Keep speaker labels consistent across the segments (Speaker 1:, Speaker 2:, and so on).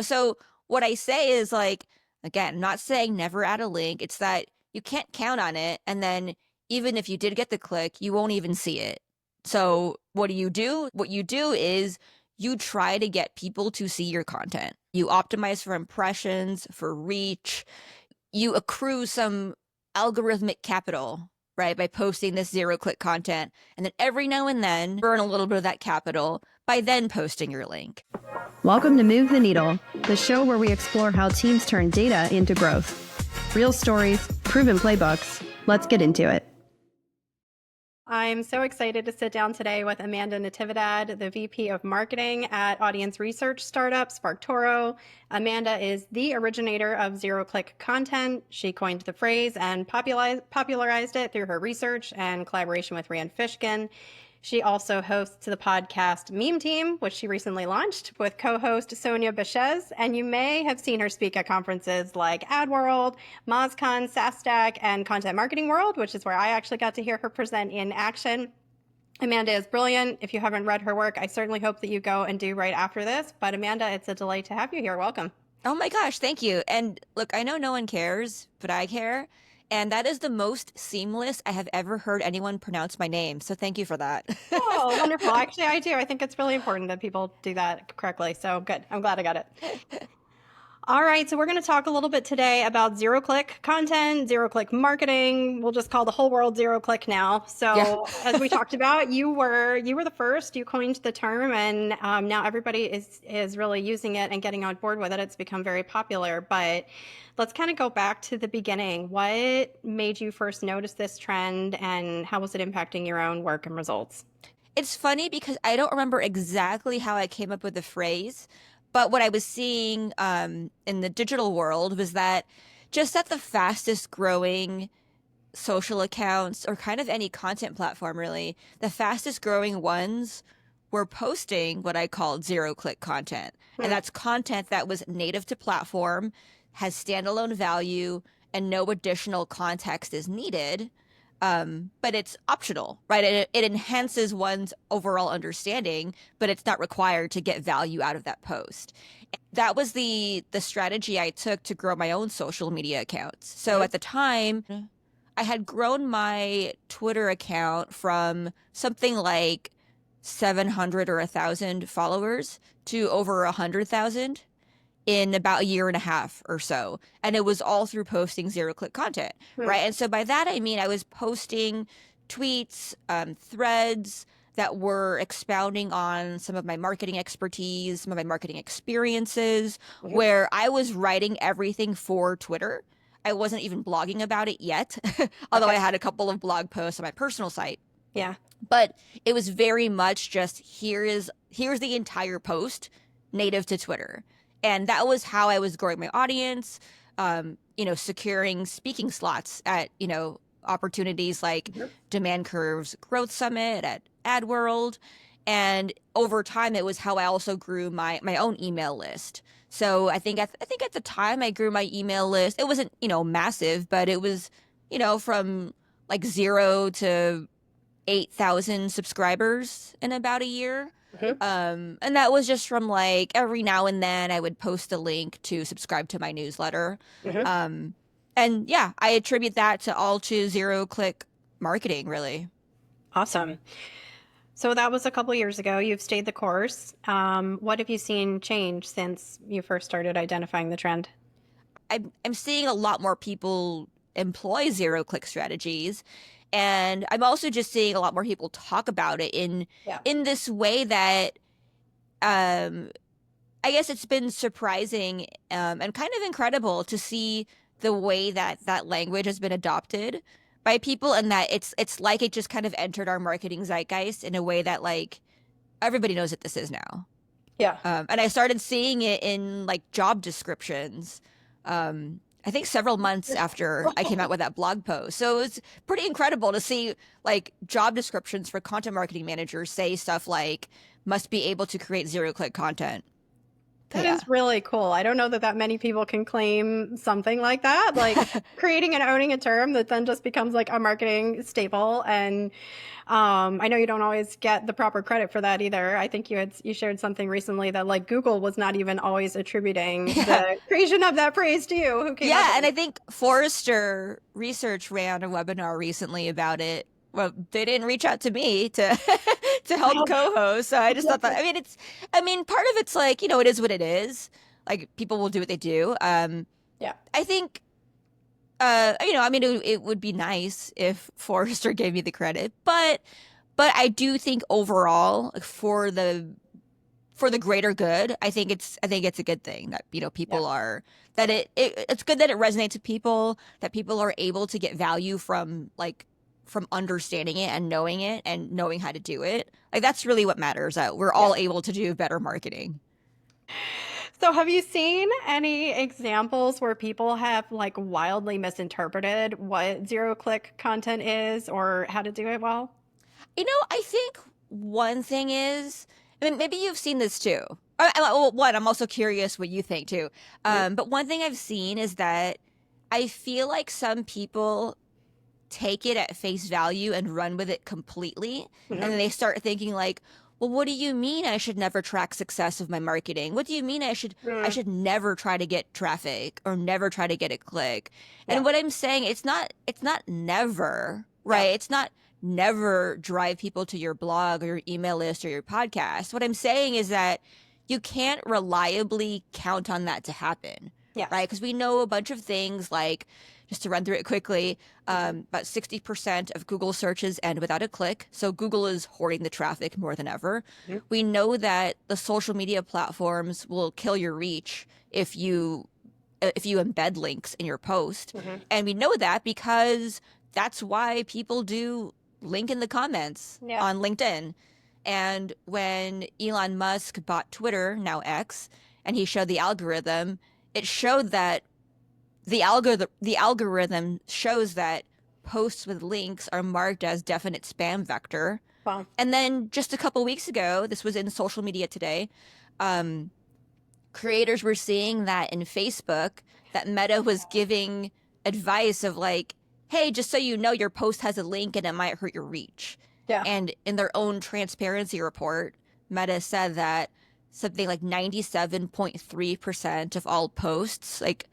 Speaker 1: So what I say is like, again, not saying never add a link. It's that you can't count on it. And then even if you did get the click, you won't even see it. So what do you do? What you do is you try to get people to see your content. You optimize for impressions, for reach. You accrue some algorithmic capital, right, by posting this zero-click content. And then every now and then burn a little bit of that capital by then posting your link.
Speaker 2: Welcome to Move the Needle, the show where we explore how teams turn data into growth. Real stories, proven playbooks. Let's get into it. I'm so excited to sit down today with Amanda Natividad, the VP of Marketing at audience research startup SparkToro. Amanda is the originator of zero-click content. She coined the phrase and popularized it through her research and collaboration with Rand Fishkin. She also hosts the podcast Meme Team, which she recently launched with co-host Sonia Bechez. And you may have seen her speak at conferences like AdWorld, MozCon, SaaStack, and Content Marketing World, which is where I actually got to hear her present in action. Amanda is brilliant. If you haven't read her work, I certainly hope that you go and do right after this. But Amanda, it's a delight to have you here. Welcome.
Speaker 1: Oh my gosh, thank you. And look, I know no one cares, but I care. And that is the most seamless I have ever heard anyone pronounce my name. So thank you for that.
Speaker 2: Oh, wonderful. Actually, I do. I think it's really important that people do that correctly. So good. I'm glad I got it. All right, so we're going to talk a little bit today about zero-click content, zero-click marketing. We'll just call the whole world zero-click now. So as we talked about, you were the first. You coined the term, and now everybody is really using it and getting on board with it. It's become very popular. But let's kind of go back to the beginning. What made you first notice this trend, and how was it impacting your own work and results?
Speaker 1: It's funny because I don't remember exactly how I came up with the phrase. But what I was seeing in the digital world was that just at the fastest growing social accounts or kind of any content platform, really, the fastest growing ones were posting what I called zero-click content. And that's content that was native to platform, has standalone value, and no additional context is needed. But it's optional, right? It enhances one's overall understanding, but it's not required to get value out of that post. That was the strategy I took to grow my own social media accounts. So at the time, I had grown my Twitter account from something like 700 or 1,000 followers to over 100,000 in about a year and a half or so. And it was all through posting zero-click content, right? And so by that, I mean, I was posting tweets, threads that were expounding on some of my marketing expertise, some of my marketing experiences, where I was writing everything for Twitter. I wasn't even blogging about it yet, although I had a couple of blog posts on my personal site.
Speaker 2: Yeah.
Speaker 1: But it was very much just here's the entire post native to Twitter. And that was how I was growing my audience, securing speaking slots at, opportunities like Demand Curve's Growth Summit at AdWorld. And over time, it was how I also grew my own email list. So I think at the time I grew my email list. It wasn't, massive, but it was, from like 0 to 8,000 subscribers in about a year. And that was just from like every now and then I would post a link to subscribe to my newsletter. And yeah, I attribute that to zero-click marketing, really.
Speaker 2: Awesome. So that was a couple years ago. You've stayed the course. What have you seen change since you first started identifying the trend?
Speaker 1: I'm seeing a lot more people employ zero-click strategies. And I'm also just seeing a lot more people talk about it in this way that I guess it's been surprising and kind of incredible to see the way that language has been adopted by people, and that it's like it just kind of entered our marketing zeitgeist in a way that like everybody knows what this is now.
Speaker 2: Yeah.
Speaker 1: And I started seeing it in like job descriptions. I think several months after I came out with that blog post. So it's pretty incredible to see like job descriptions for content marketing managers say stuff like must be able to create zero-click content. But
Speaker 2: That
Speaker 1: yeah.
Speaker 2: is really cool. I don't know that many people can claim something like that, like creating and owning a term that then just becomes like a marketing staple. And I know you don't always get the proper credit for that either. I think you shared something recently that like Google was not even always attributing
Speaker 1: Yeah.
Speaker 2: the creation of that phrase to you. Who came up
Speaker 1: Yeah,
Speaker 2: with
Speaker 1: and
Speaker 2: it?
Speaker 1: I think Forrester Research ran a webinar recently about it. Well, they didn't reach out to me to to help
Speaker 2: Well,
Speaker 1: co-host. So I just thought that I mean part of it's like, it is what it is. Like people will do what they do.
Speaker 2: yeah.
Speaker 1: I think I mean it would be nice if Forrester gave me the credit, but I do think overall like, for the greater good, I think it's a good thing that
Speaker 2: Yeah.
Speaker 1: people are that it's good that it resonates with people, that people are able to get value from understanding it and knowing how to do it. Like that's really what matters. That we're
Speaker 2: Yeah.
Speaker 1: all able to do better marketing.
Speaker 2: So have you seen any examples where people have like wildly misinterpreted what zero click content is or how to do it well?
Speaker 1: I think one thing is, I mean, maybe you've seen this too. Well, one, I'm also curious what you think too.
Speaker 2: Mhm.
Speaker 1: But one thing I've seen is that I feel like some people take it at face value and run with it completely. And
Speaker 2: Mhm.
Speaker 1: then they start thinking like, well, what do you mean I should never track success of my marketing? What do you mean I
Speaker 2: Mm.
Speaker 1: should never try to get traffic or never try to get a click?
Speaker 2: Yeah.
Speaker 1: And what I'm saying, it's not never,
Speaker 2: Yeah.
Speaker 1: right? It's not never drive people to your blog or your email list or your podcast. What I'm saying is that you can't reliably count on that to happen,
Speaker 2: Yes.
Speaker 1: right? Because we know a bunch of things like, just to run through it quickly,
Speaker 2: Mhm.
Speaker 1: about 60% of Google searches end without a click. So Google is hoarding the traffic more than ever.
Speaker 2: Mhm.
Speaker 1: We know that the social media platforms will kill your reach if you embed links in your post.
Speaker 2: Mhm.
Speaker 1: And we know that because that's why people do link in the comments
Speaker 2: Yeah.
Speaker 1: on LinkedIn. And when Elon Musk bought Twitter, now X, and he showed the algorithm, it showed that the algorithm shows that posts with links are marked as definite spam vector.
Speaker 2: Well,
Speaker 1: And then just a couple weeks ago, this was in social media today, um, creators were seeing that in Facebook, that Meta was giving advice of like, hey, just so you know, your post has a link and it might hurt your reach.
Speaker 2: yeah.
Speaker 1: And in their own transparency report, Meta said that something like 97.3% of all posts like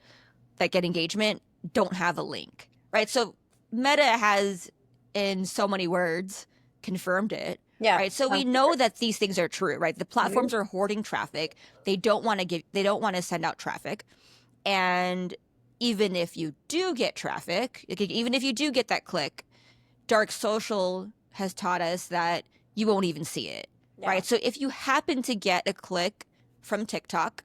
Speaker 1: that get engagement don't have a link, right? So Meta has, in so many words, confirmed it,
Speaker 2: Yeah.
Speaker 1: right? So we know that these things are true, right? The
Speaker 2: Mhm.
Speaker 1: platforms are hoarding traffic. They don't want to send out traffic. And even if you do get traffic, like, even if you do get that click, dark social has taught us that you won't even see it,
Speaker 2: Yeah.
Speaker 1: right? So if you happen to get a click from TikTok,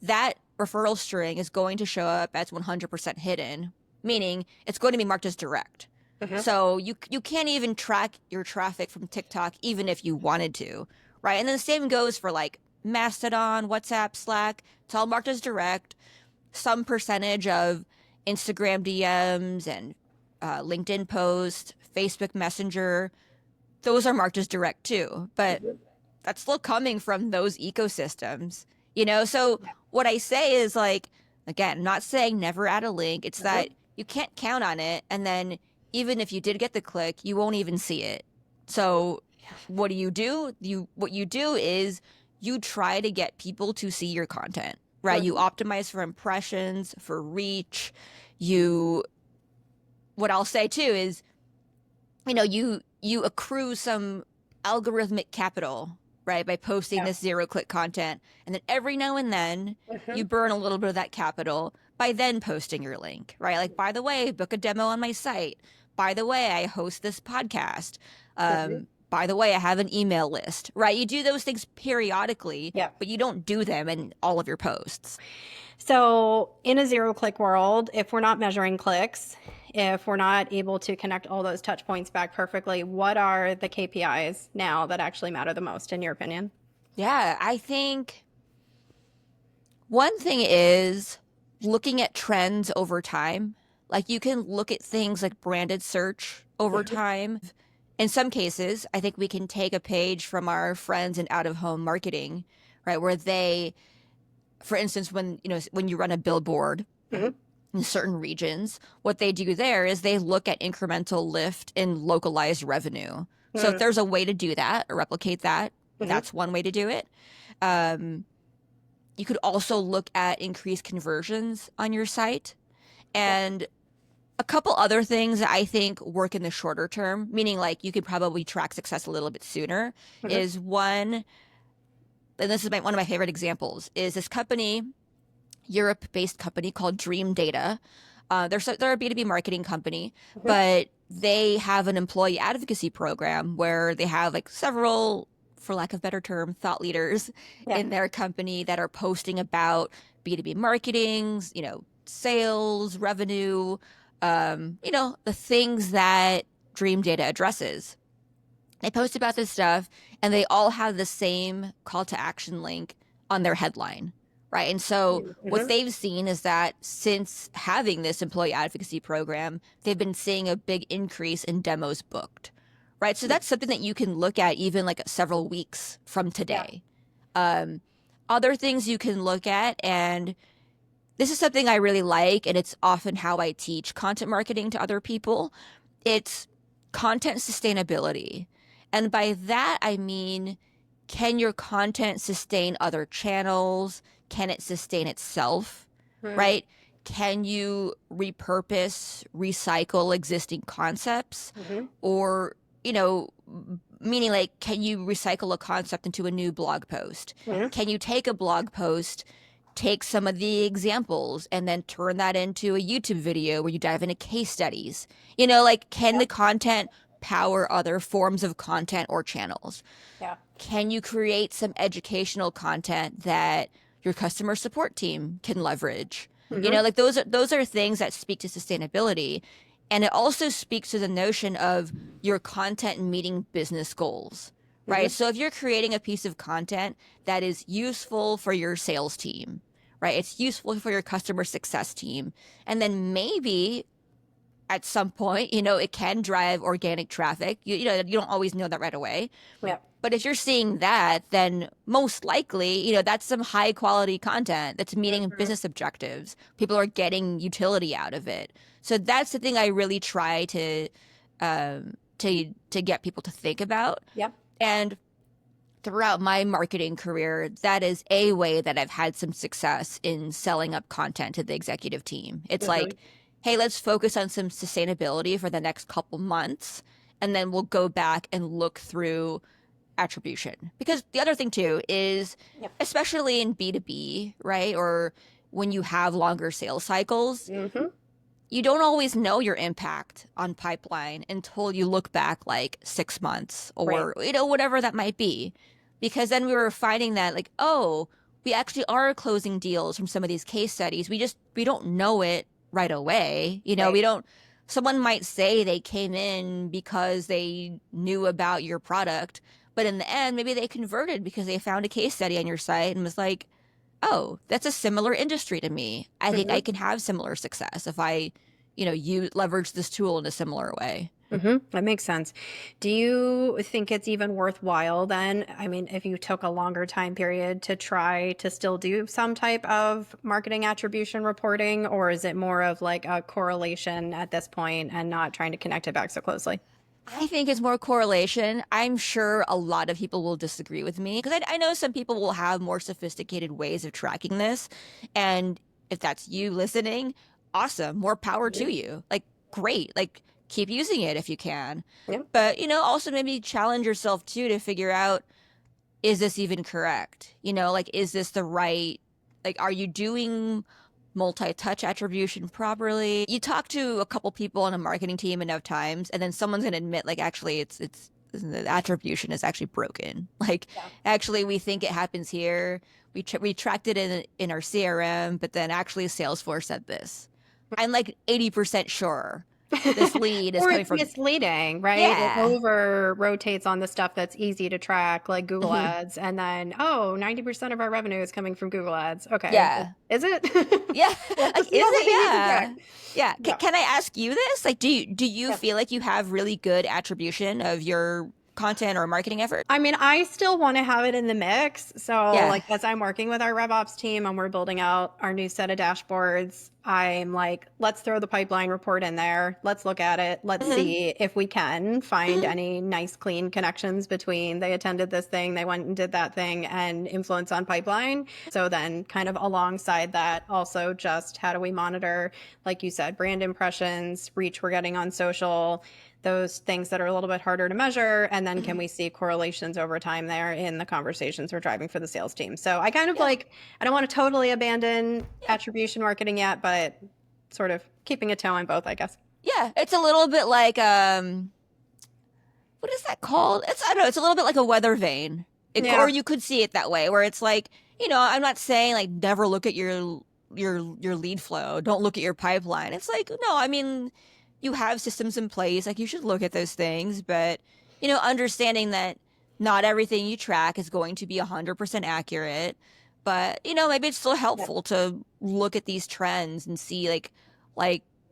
Speaker 1: that referral string is going to show up as 100% hidden, meaning it's going to be marked as direct.
Speaker 2: Mhm.
Speaker 1: So you can't even track your traffic from TikTok even if you wanted to, right? And then the same goes for like Mastodon, WhatsApp, Slack. It's all marked as direct. Some percentage of Instagram DMs and LinkedIn posts, Facebook Messenger, those are marked as direct too. But
Speaker 2: Mhm.
Speaker 1: that's still coming from those ecosystems. So what I say is like, again, not saying never add a link. It's
Speaker 2: Mhm.
Speaker 1: that you can't count on it. And then even if you did get the click, you won't even see it. So what do? What you do is you try to get people to see your content, right? You
Speaker 2: Mhm.
Speaker 1: optimize for impressions, for reach. You, what I'll say too is, you accrue some algorithmic capital, right, by posting
Speaker 2: Yeah.
Speaker 1: this zero click content. And then every now and then you
Speaker 2: Mhm.
Speaker 1: burn a little bit of that capital by then posting your link, right? Like, by the way, book a demo on my site. By the way, I host this podcast.
Speaker 2: Mhm.
Speaker 1: By the way, I have an email list, right? You do those things periodically,
Speaker 2: Yeah.
Speaker 1: but you don't do them in all of your posts.
Speaker 2: So, in a zero click world, if we're not measuring clicks, if we're not able to connect all those touch points back perfectly, what are the KPIs now that actually matter the most, in your opinion?
Speaker 1: Yeah, I think one thing is looking at trends over time. Like you can look at things like branded search over
Speaker 2: Mhm.
Speaker 1: time. In some cases, I think we can take a page from our friends in out of home marketing, right? Where they for instance, when you run a billboard
Speaker 2: Mhm.
Speaker 1: in certain regions, what they do there is they look at incremental lift in localized revenue. So if
Speaker 2: Mhm.
Speaker 1: there's a way to do that or replicate that,
Speaker 2: Mhm.
Speaker 1: that's one way to do it. Um, you could also look at increased conversions on your site.
Speaker 2: Yeah.
Speaker 1: And a couple other things that I think work in the shorter term, meaning like you could probably track success a little bit sooner,
Speaker 2: Mhm.
Speaker 1: is one, and this is one of my favorite examples, is this company, Europe-based company called Dream Data. They're a B2B marketing company,
Speaker 2: Mhm.
Speaker 1: but they have an employee advocacy program where they have like several, for lack of a better term, thought leaders
Speaker 2: Yeah.
Speaker 1: in their company that are posting about B2B marketing, sales, revenue, the things that Dream Data addresses. They post about this stuff and they all have the same call to action link on their headline, right? And so what
Speaker 2: Mhm.
Speaker 1: they've seen is that since having this employee advocacy program, they've been seeing a big increase in demos booked, right? So that's something that you can look at even like several weeks from
Speaker 2: Yeah.
Speaker 1: today. Um, Other things you can look at, and this is something I really like, and it's often how I teach content marketing to other people. It's content sustainability. And by that, I mean, can your content sustain other channels? Can it sustain itself?
Speaker 2: Mhm.
Speaker 1: Right? Can you repurpose, recycle existing concepts?
Speaker 2: Mhm.
Speaker 1: Or, you know, meaning like, can you recycle a concept into a new blog post?
Speaker 2: Mhm.
Speaker 1: Can you take a blog post, take some of the examples, and then turn that into a YouTube video where you dive into case studies? Like, can
Speaker 2: Yeah.
Speaker 1: the content power other forms of content or channels?
Speaker 2: Yeah.
Speaker 1: Can you create some educational content that your customer support team can leverage?
Speaker 2: Mhm.
Speaker 1: Like those are things that speak to sustainability. And it also speaks to the notion of your content meeting business goals, right?
Speaker 2: Mhm.
Speaker 1: So if you're creating a piece of content that is useful for your sales team, right? It's useful for your customer success team. And then maybe at some point, it can drive organic traffic. You don't always know that right away.
Speaker 2: Yeah.
Speaker 1: But if you're seeing that, then most likely, that's some high quality content that's meeting
Speaker 2: Mhm.
Speaker 1: business objectives. People are getting utility out of it. So that's the thing I really try to get people to think about.
Speaker 2: Yeah.
Speaker 1: And throughout my marketing career, that is a way that I've had some success in selling up content to the executive team. It's
Speaker 2: Mhm.
Speaker 1: like, hey, let's focus on some sustainability for the next couple months, and then we'll go back and look through attribution. Because the other thing too is,
Speaker 2: Yeah.
Speaker 1: especially in B2B, right? Or when you have longer sales cycles,
Speaker 2: Mhm.
Speaker 1: you don't always know your impact on pipeline until you look back like 6 months
Speaker 2: Right.
Speaker 1: or, whatever that might be. Because then we were finding that like, oh, we actually are closing deals from some of these case studies. We don't know it right away.
Speaker 2: Right.
Speaker 1: We don't, someone might say they came in because they knew about your product, but in the end, maybe they converted because they found a case study on your site and was like, oh, that's a similar industry to me. I think I
Speaker 2: Mhm.
Speaker 1: can have similar success if I, you leverage this tool in a similar way.
Speaker 2: Mhm. That makes sense. Do you think it's even worthwhile then? I mean, if you took a longer time period to try to still do some type of marketing attribution reporting, or is it more of like a correlation at this point and not trying to connect it back so closely?
Speaker 1: I think it's more correlation. I'm sure a lot of people will disagree with me because I know some people will have more sophisticated ways of tracking this. And if that's you listening, awesome, more power
Speaker 2: Mhm.
Speaker 1: to you. Like, great. Like, keep using it if you can.
Speaker 2: Yeah.
Speaker 1: But, also maybe challenge yourself too to figure out, is this even correct? Like, is this the right, like, are you doing multi-touch attribution properly? You talk to a couple people on a marketing team enough times, and then someone's gonna admit, like, actually, it's the attribution is actually broken. Like,
Speaker 2: Yeah.
Speaker 1: actually, we think it happens here. We tracked it in our CRM, but then actually Salesforce said this. I'm like 80% sure this lead is
Speaker 2: Or
Speaker 1: coming
Speaker 2: it's
Speaker 1: from,
Speaker 2: misleading, right? It
Speaker 1: yeah.
Speaker 2: over rotates on the stuff that's easy to track, like Google
Speaker 1: Mhm.
Speaker 2: Ads, and then, oh, 90% of our revenue is coming from Google Ads. Okay.
Speaker 1: Yeah.
Speaker 2: Is it?
Speaker 1: Yeah.
Speaker 2: That's
Speaker 1: Like, is
Speaker 2: just not
Speaker 1: it?
Speaker 2: something you can track.
Speaker 1: Yeah. Yeah.
Speaker 2: Yeah.
Speaker 1: Can I ask you this? Like, do you
Speaker 2: Yeah.
Speaker 1: feel like you have really good attribution of your content or marketing effort?
Speaker 2: I mean, I still want to have it in the mix. So,
Speaker 1: Yeah.
Speaker 2: like, as I'm working with our RevOps team and we're building out our new set of dashboards, I'm like, let's throw the pipeline report in there. Let's look at it. Let's
Speaker 1: Hmm.
Speaker 2: see if we can find
Speaker 1: Hmm.
Speaker 2: any nice, clean connections between they attended this thing, they went and did that thing, and influence on pipeline. So, then kind of alongside that, also just how do we monitor, like you said, brand impressions, reach we're getting on social, those things that are a little bit harder to measure, and then can we see correlations over time there in the conversations we're driving for the sales team. So I kind of
Speaker 1: Yeah.
Speaker 2: like, I don't want to totally abandon
Speaker 1: Yeah.
Speaker 2: attribution marketing yet, but sort of keeping a toe in both, I guess.
Speaker 1: Yeah. It's a little bit like what is that called? It's, I don't know, it's a little bit like a weather vane. Or
Speaker 2: Yeah.
Speaker 1: you could see it that way, where it's like, I'm not saying like never look at your lead flow. Don't look at your pipeline. It's like, no, I mean, you have systems in place, like you should look at those things, but understanding that not everything you track is going to be 100% accurate, but maybe it's still
Speaker 2: Yep.
Speaker 1: helpful to look at these trends and see like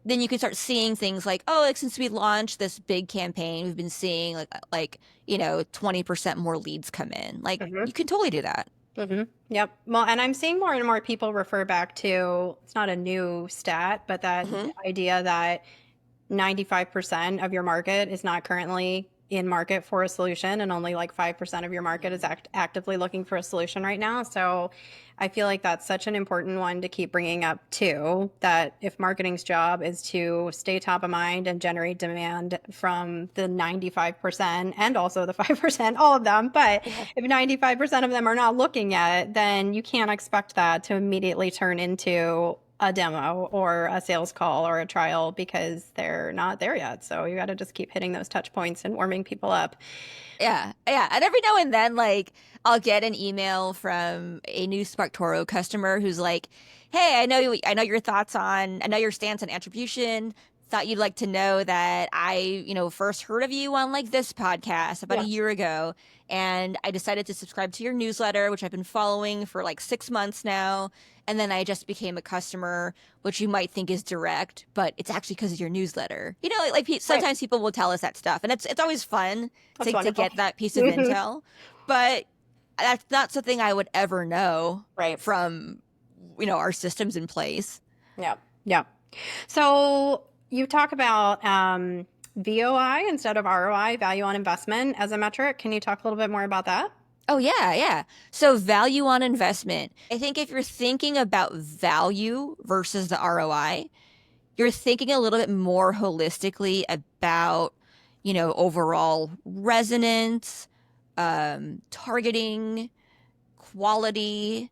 Speaker 1: then you can start seeing things like, oh, like since we launched this big campaign, we've been seeing like 20% more leads come in. Like
Speaker 2: Mm-hmm.
Speaker 1: you can totally do that.
Speaker 2: Mm-hmm. Yep. Well, and I'm seeing more and more people refer back to, it's not a new stat, but that
Speaker 1: Hmm.
Speaker 2: idea that 95% of your market is not currently in market for a solution, and only like 5% of your market is actively looking for a solution right now. So I feel like that's such an important one to keep bringing up too, that if marketing's job is to stay top of mind and generate demand from the 95% and also the 5%, all of them, but
Speaker 1: Yeah.
Speaker 2: if 95% of them are not looking at it, then you can't expect that to immediately turn into a demo or a sales call or a trial, because they're not there yet. So you got to just keep hitting those touch points and warming people up.
Speaker 1: Yeah, yeah. And every now and then, like, I'll get an email from a new SparkToro customer who's like, "Hey, I know your thoughts on, I know your stance on attribution. Thought you'd like to know that I, first heard of you on like this podcast about a
Speaker 2: Yeah.
Speaker 1: year ago, and I decided to subscribe to your newsletter, which I've been following for like 6 months now. And then I just became a customer, which you might think is direct, but it's actually because of your newsletter.
Speaker 2: Right.
Speaker 1: Sometimes people will tell us that stuff, and it's always fun
Speaker 2: That's
Speaker 1: to
Speaker 2: wonderful.
Speaker 1: get that piece of intel. But that's not something I would ever know
Speaker 2: Right.
Speaker 1: from, our systems in place.
Speaker 2: Yeah. Yeah. So you talk about VOI instead of ROI, value on investment, as a metric. Can you talk a little bit more about that?
Speaker 1: Oh, yeah, yeah. So value on investment. I think if you're thinking about value versus the ROI, you're thinking a little bit more holistically about, overall resonance, targeting, quality,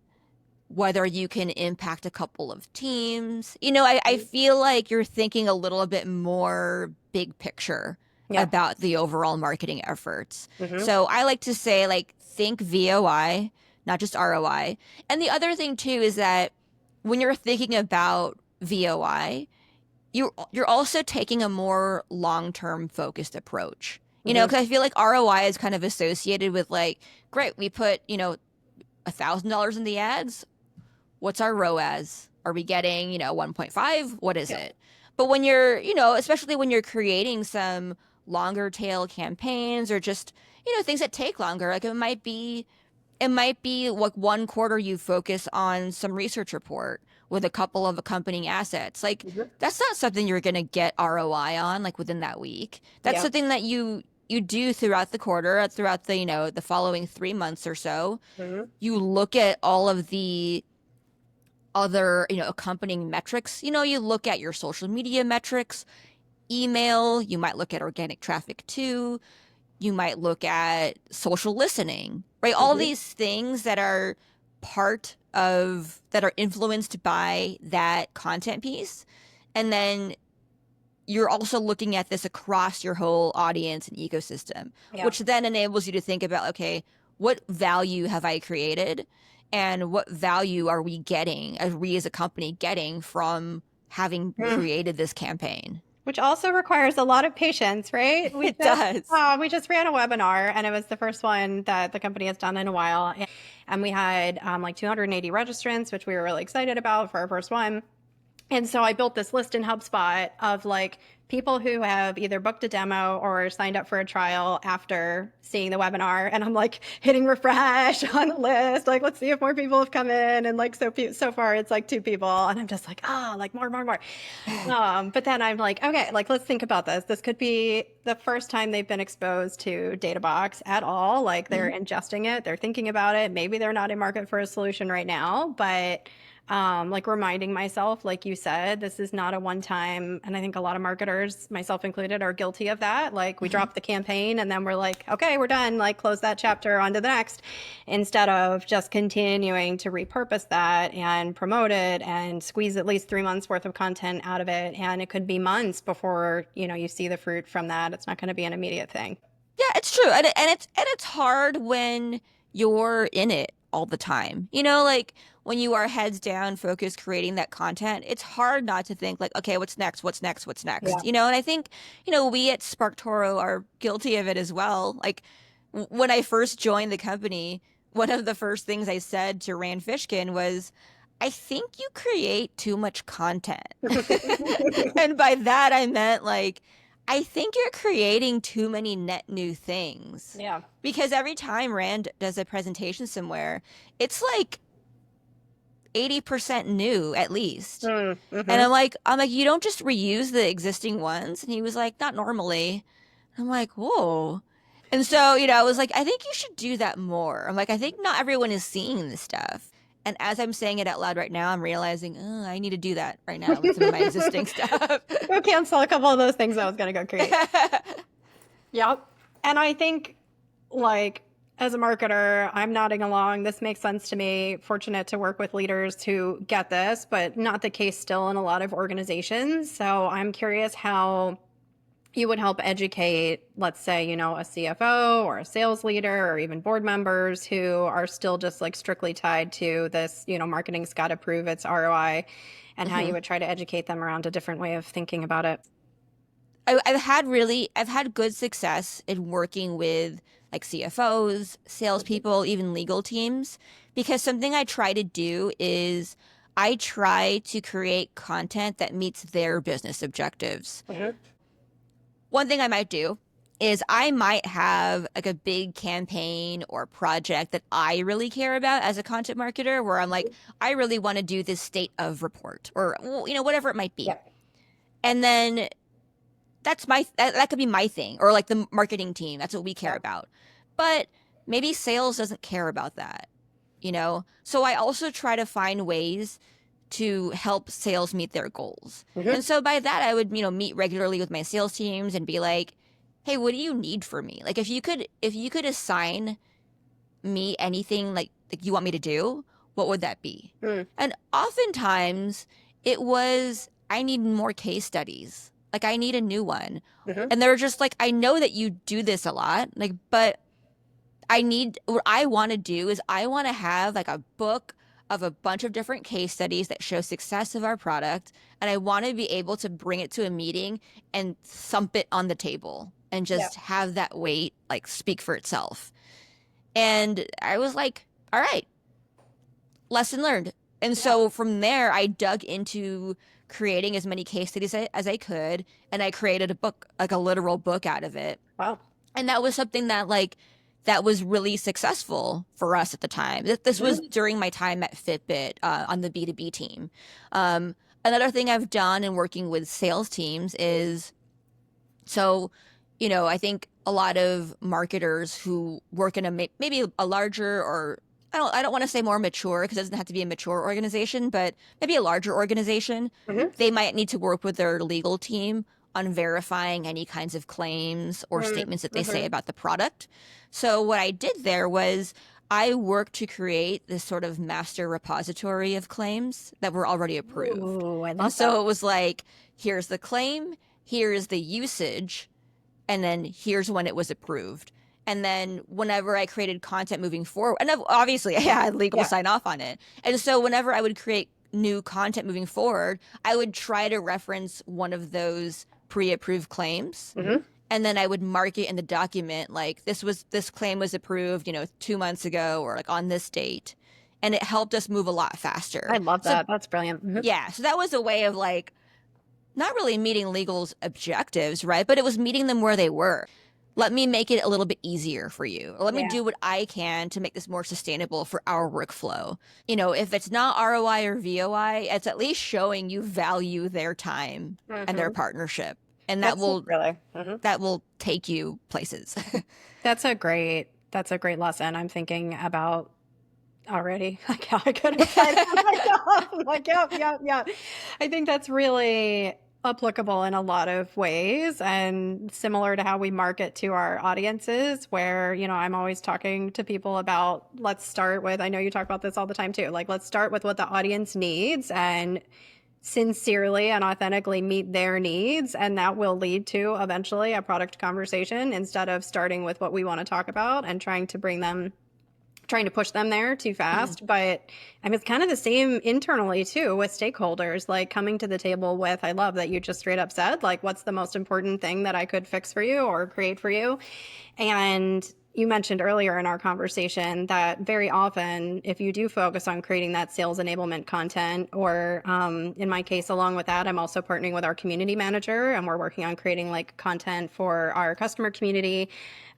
Speaker 1: whether you can impact a couple of teams. I feel like you're thinking a little bit more big picture
Speaker 2: Yeah.
Speaker 1: about the overall marketing efforts.
Speaker 2: Mm-hmm.
Speaker 1: So I like to say, like, think VOI, not just ROI. And the other thing too is that when you're thinking about VOI, you're also taking a more long-term focused approach.
Speaker 2: Mm-hmm.
Speaker 1: Because I feel like ROI is kind of associated with like, great, we put, $1,000 in the ads. What's our ROAS? Are we getting, 1.5? What is
Speaker 2: Yeah.
Speaker 1: it? But when you're, especially when you're creating some longer tail campaigns or just, things that take longer, like it might be like one quarter you focus on some research report with a couple of accompanying assets. Like
Speaker 2: Mm-hmm.
Speaker 1: that's not something you're going to get ROI on like within that week. That's
Speaker 2: Yeah.
Speaker 1: something that you do throughout the quarter, throughout the, the following 3 months or so.
Speaker 2: Mm-hmm.
Speaker 1: You look at all of the other, accompanying metrics. You look at your social media metrics, email, you might look at organic traffic too. You might look at social listening, right? All
Speaker 2: Mm-hmm.
Speaker 1: these things that are that are influenced by that content piece. And then you're also looking at this across your whole audience and ecosystem,
Speaker 2: Yeah.
Speaker 1: which then enables you to think about, okay, what value have I created? And what value are we getting, as we as a company getting from having
Speaker 2: Mm.
Speaker 1: created this campaign?
Speaker 2: Which also requires a lot of patience, right?
Speaker 1: It does.
Speaker 2: We just ran a webinar, and it was the first one that the company has done in a while. And we had like 280 registrants, which we were really excited about for our first one. And so I built this list in HubSpot of like people who have either booked a demo or signed up for a trial after seeing the webinar. And I'm like hitting refresh on the list. Like, let's see if more people have come in. And like, so far it's like 2 people. And I'm just like, like more. But then I'm like, okay, like, let's think about this. This could be the first time they've been exposed to Databox at all. Like they're ingesting it. They're thinking about it. Maybe they're not in market for a solution right now, but like reminding myself, like you said, this is not a one time. And I think a lot of marketers, myself included, are guilty of that. Like we drop the campaign and then we're like, okay, we're done. Like close that chapter, on to the next, instead of just continuing to repurpose that and promote it and squeeze at least 3 months worth of content out of it. And it could be months before, you see the fruit from that. It's not going to be an immediate thing.
Speaker 1: Yeah, it's true. And it's hard when you're in it all the time. Like when you are heads down, focused, creating that content, it's hard not to think like, okay, what's next? What's next? What's next?
Speaker 2: Yeah.
Speaker 1: And I think, we at SparkToro are guilty of it as well. Like when I first joined the company, one of the first things I said to Rand Fishkin was, I think you create too much content. And by that, I meant like, I think you're creating too many net new things.
Speaker 2: Yeah.
Speaker 1: Because every time Rand does a presentation somewhere, it's like 80% new at least.
Speaker 2: Mm-hmm.
Speaker 1: And I'm like, you don't just reuse the existing ones. And he was like, not normally. I'm like, whoa. And so, I was like, I think you should do that more. I'm like, I think not everyone is seeing this stuff. And as I'm saying it out loud right now, I'm realizing, oh, I need to do that right now with some of my existing stuff.
Speaker 2: Go cancel a couple of those things I was going to go create. Yep. And I think, like, as a marketer, I'm nodding along. This makes sense to me. Fortunate to work with leaders who get this, but not the case still in a lot of organizations. So I'm curious how you would help educate, let's say, a CFO or a sales leader or even board members who are still just like strictly tied to this, marketing's got to prove its ROI, and how you would try to educate them around a different way of thinking about it.
Speaker 1: I've had good success in working with like CFOs, salespeople, even legal teams, because something I try to do is I try to create content that meets their business objectives. One thing I might do is I might have like a big campaign or project that I really care about as a content marketer, where I'm like, I really want to do this state of report or, whatever it might be.
Speaker 2: Yeah.
Speaker 1: And then that could be my thing, or like the marketing team. That's what we care about. But maybe sales doesn't care about that, So I also try to find ways to help sales meet their goals. And so by that, I would, meet regularly with my sales teams and be like, hey, what do you need from me? Like if you could assign me anything like you want me to do, what would that be? And oftentimes it was, I need more case studies. Like I need a new one. And they're just like, I know that you do this a lot, like, but what I want to do is I want to have like a book of a bunch of different case studies that show success of our product. And I want to be able to bring it to a meeting and thump it on the table and just have that weight like speak for itself. And I was like, all right, lesson learned. And so from there, I dug into creating as many case studies as I could. And I created a book, like a literal book out of it.
Speaker 2: Wow.
Speaker 1: And that was something that was really successful for us at the time. This was during my time at Fitbit on the B2B team. Another thing I've done in working with sales teams is, I think a lot of marketers who work in maybe a larger, or I don't want to say more mature, because it doesn't have to be a mature organization, but maybe a larger organization, they might need to work with their legal team on verifying any kinds of claims or statements that they say about the product. So what I did there was I worked to create this sort of master repository of claims that were already approved.
Speaker 2: Ooh, I love
Speaker 1: and so it was like, here's the claim, here's the usage, and then here's when it was approved. And then whenever I created content moving forward, and obviously I had legal sign off on it. And so whenever I would create new content moving forward, I would try to reference one of those pre-approved claims. And then I would mark it in the document like this claim was approved, 2 months ago, or like on this date. and it helped us move a lot
Speaker 2: I
Speaker 1: faster.
Speaker 2: love
Speaker 1: So
Speaker 2: that. That's brilliant.
Speaker 1: yeah, so that was a way of like not really meeting legal's objectives, right? But it was meeting them where they were. Let me make it a little bit easier for you. Or let me
Speaker 2: Yeah.
Speaker 1: do what I can to make this more sustainable for our workflow. If it's not ROI or VOI, it's at least showing you value their time and their
Speaker 2: Hmm.
Speaker 1: partnership. And that
Speaker 2: That's
Speaker 1: will
Speaker 2: really.
Speaker 1: take you places.
Speaker 2: That's a great lesson. I'm thinking about already, like how I could apply that myself. I'm like, yep, yep, yep. I think that's really applicable in a lot of ways and similar to how we market to our audiences, where, I'm always talking to people about, let's start with, I know you talk about this all the time too, like, let's start with what the audience needs and sincerely and authentically meet their needs. And that will lead to eventually a product conversation instead of starting with what we want to talk about and trying to push them there too fast. But I mean, it's kind of the same internally too with stakeholders, like coming to the table with, I love that you just straight up said, like, what's the most important thing that I could fix for you or create for you? And you mentioned earlier in our conversation that very often, if you do focus on creating that sales enablement content, or in my case, along with that, I'm also partnering with our community manager and we're working on creating like content for our customer community.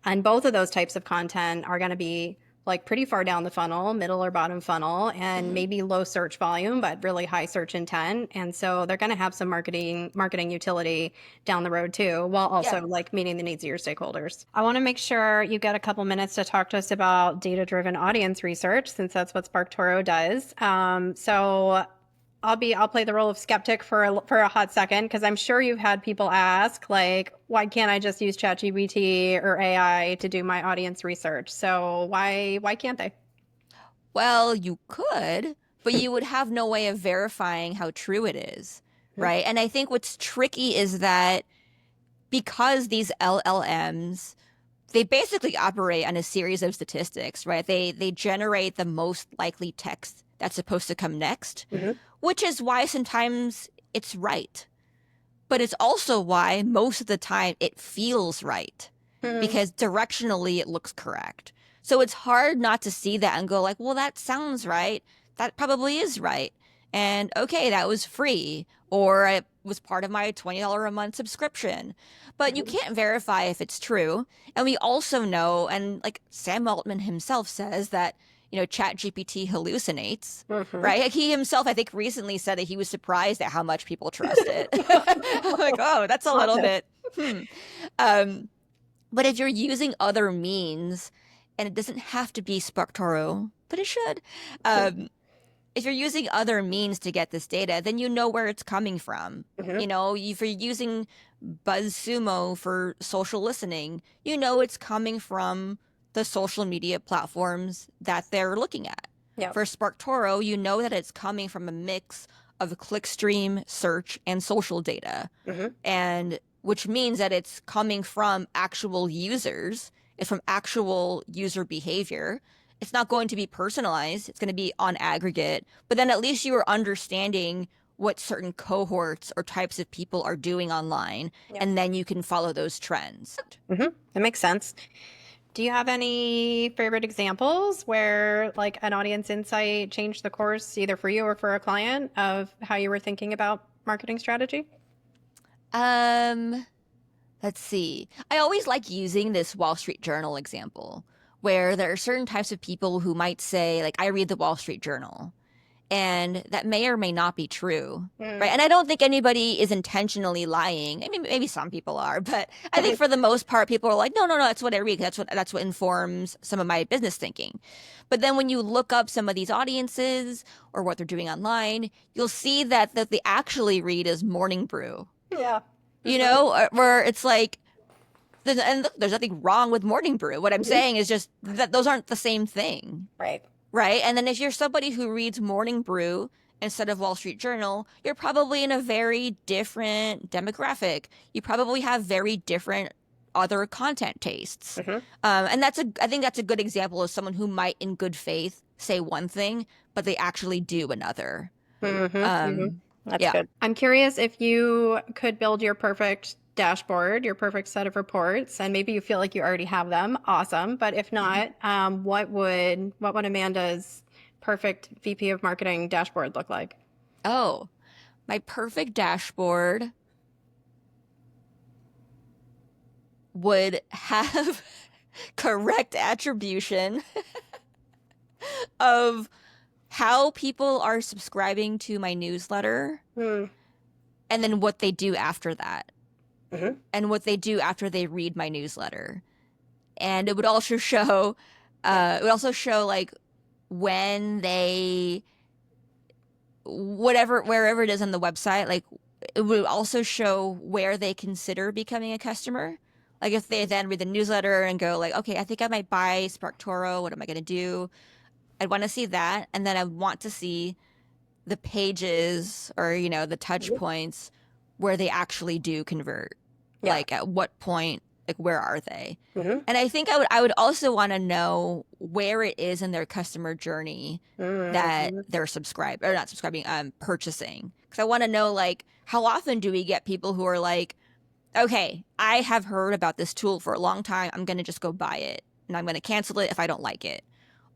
Speaker 2: And both of those types of content are going to be like pretty far down the funnel, middle or bottom funnel, and maybe low search volume, but really high search intent. And so they're going to have some marketing utility down the road too, while
Speaker 1: Yeah.
Speaker 2: also like meeting the needs of your stakeholders. I want to make sure you get a couple minutes to talk to us about data-driven audience research, since that's what SparkToro does. So I'll play the role of skeptic for a hot second, because I'm sure you've had people ask, like, why can't I just use ChatGPT or AI to do my audience research? So why can't they?
Speaker 1: Well, you could, but you would have no way of verifying how true it is, right? And I think what's tricky is that because these LLMs, they basically operate on a series of statistics, right? They generate the most likely text that's supposed to come next,
Speaker 2: Mhm.
Speaker 1: which is why sometimes it's right. But it's also why most of the time it feels right
Speaker 2: Mhm.
Speaker 1: because directionally it looks correct. So it's hard not to see that and go like, well, that sounds right. That probably is right. And okay, that was free or it was part of my $20 a month subscription. But you
Speaker 2: Mhm.
Speaker 1: can't verify if it's true. And we also know, and like Sam Altman himself says that, Chat GPT hallucinates,
Speaker 2: Mhm.
Speaker 1: right? Like he himself, I think, recently said that he was surprised at how much people trust it. I'm like, oh, that's a little
Speaker 2: Honest.
Speaker 1: bit. Um, but if you're using other means, and it doesn't have to be SparkToro, but it should. If you're using other means to get this data, then you know where it's coming from.
Speaker 2: Mhm.
Speaker 1: If you're using BuzzSumo for social listening, you know it's coming from the social media platforms that they're looking at.
Speaker 2: Yep.
Speaker 1: For SparkToro, you know that it's coming from a mix of clickstream, search, and social data.
Speaker 2: Mhm.
Speaker 1: And which means that it's coming from actual users, it's from actual user behavior. It's not going to be personalized, it's going to be on aggregate, but then at least you are understanding what certain cohorts or types of people are doing online,
Speaker 2: Yep.
Speaker 1: and then you can follow those trends.
Speaker 2: Mhm. That makes sense. Do you have any favorite examples where like an audience insight changed the course either for you or for a client of how you were thinking about marketing strategy?
Speaker 1: Um, let's see. I always like using this Wall Street Journal example where there are certain types of people who might say, like, I read the Wall Street Journal, and that may or may not be true, right?
Speaker 2: Mm.
Speaker 1: And I don't think anybody is intentionally lying. I mean, maybe some people are, but I think for the most part, people are like, no, no, no, that's what I read. That's what informs some of my business thinking. But then when you look up some of these audiences or what they're doing online, you'll see that they actually read is Morning Brew,
Speaker 2: Yeah. Mhm.
Speaker 1: where it's like, and look, there's nothing wrong with Morning Brew. What I'm
Speaker 2: Mhm.
Speaker 1: saying is just that those aren't the same thing.
Speaker 2: Right.
Speaker 1: Right. And then if you're somebody who reads Morning Brew instead of Wall Street Journal, you're probably in a very different demographic. You probably have very different other content tastes.
Speaker 2: Mhm.
Speaker 1: And I think that's a good example of someone who might in good faith say one thing, but they actually do another.
Speaker 2: Mhm. Mhm. That's
Speaker 1: Yeah.
Speaker 2: good. I'm curious if you could build your perfect dashboard, your perfect set of reports, and maybe you feel like you already have them. Awesome. But if not, what would Amanda's perfect VP of marketing dashboard look like?
Speaker 1: Oh, my perfect dashboard would have correct attribution of how people are subscribing to my newsletter and then what they do after that and what they do after they read my newsletter. And it would also show like when they wherever it is on the website, like it would also show where they consider becoming a customer. Like if they then read the newsletter and go like, okay, I think I might buy SparkToro. What am I going to do? I'd want to see that. And then I want to see the pages or, the touch points where they actually do convert. Yeah. Like at what point, like where are they? And I think I would also want to know where it is in their customer journey that they're purchasing. Because I want to know like how often do we get people who are like, okay, I have heard about this tool for a long time. I'm going to just go buy it and I'm going to cancel it if I don't like it.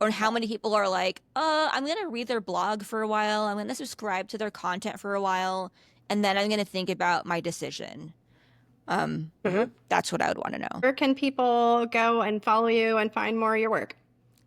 Speaker 1: Or how many people are like, I'm going to read their blog for a while. I'm going to subscribe to their content for a while. And then I'm going to think about my decision. That's what I would want to know.
Speaker 2: Where can people go and follow you and find more of your work?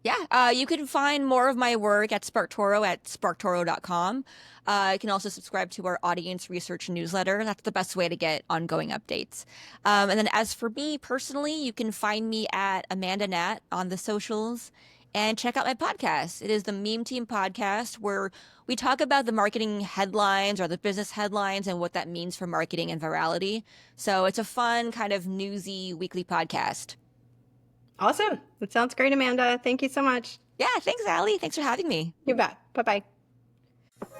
Speaker 1: Yeah, you can find more of my work at SparkToro at SparkToro.com. You can also subscribe to our audience research newsletter. That's the best way to get ongoing updates. And then as for me personally, you can find me at Amanda Nat on the socials and check out my podcast. It is the Meme Team Podcast, where we talk about the marketing headlines or the business headlines and what that means for marketing and virality. So it's a fun kind of newsy weekly podcast.
Speaker 2: Awesome. That sounds great, Amanda. Thank you so much.
Speaker 1: Yeah, thanks, Allie. Thanks for having me.
Speaker 2: You bet. Bye-bye.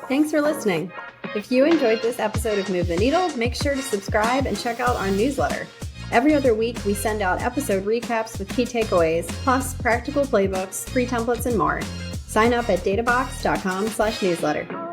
Speaker 2: Thanks for listening. If you enjoyed this episode of Move the Needle, make sure to subscribe and check out our newsletter. Every other week, we send out episode recaps with key takeaways, plus practical playbooks, free templates, and more. Sign up at databox.com/newsletter.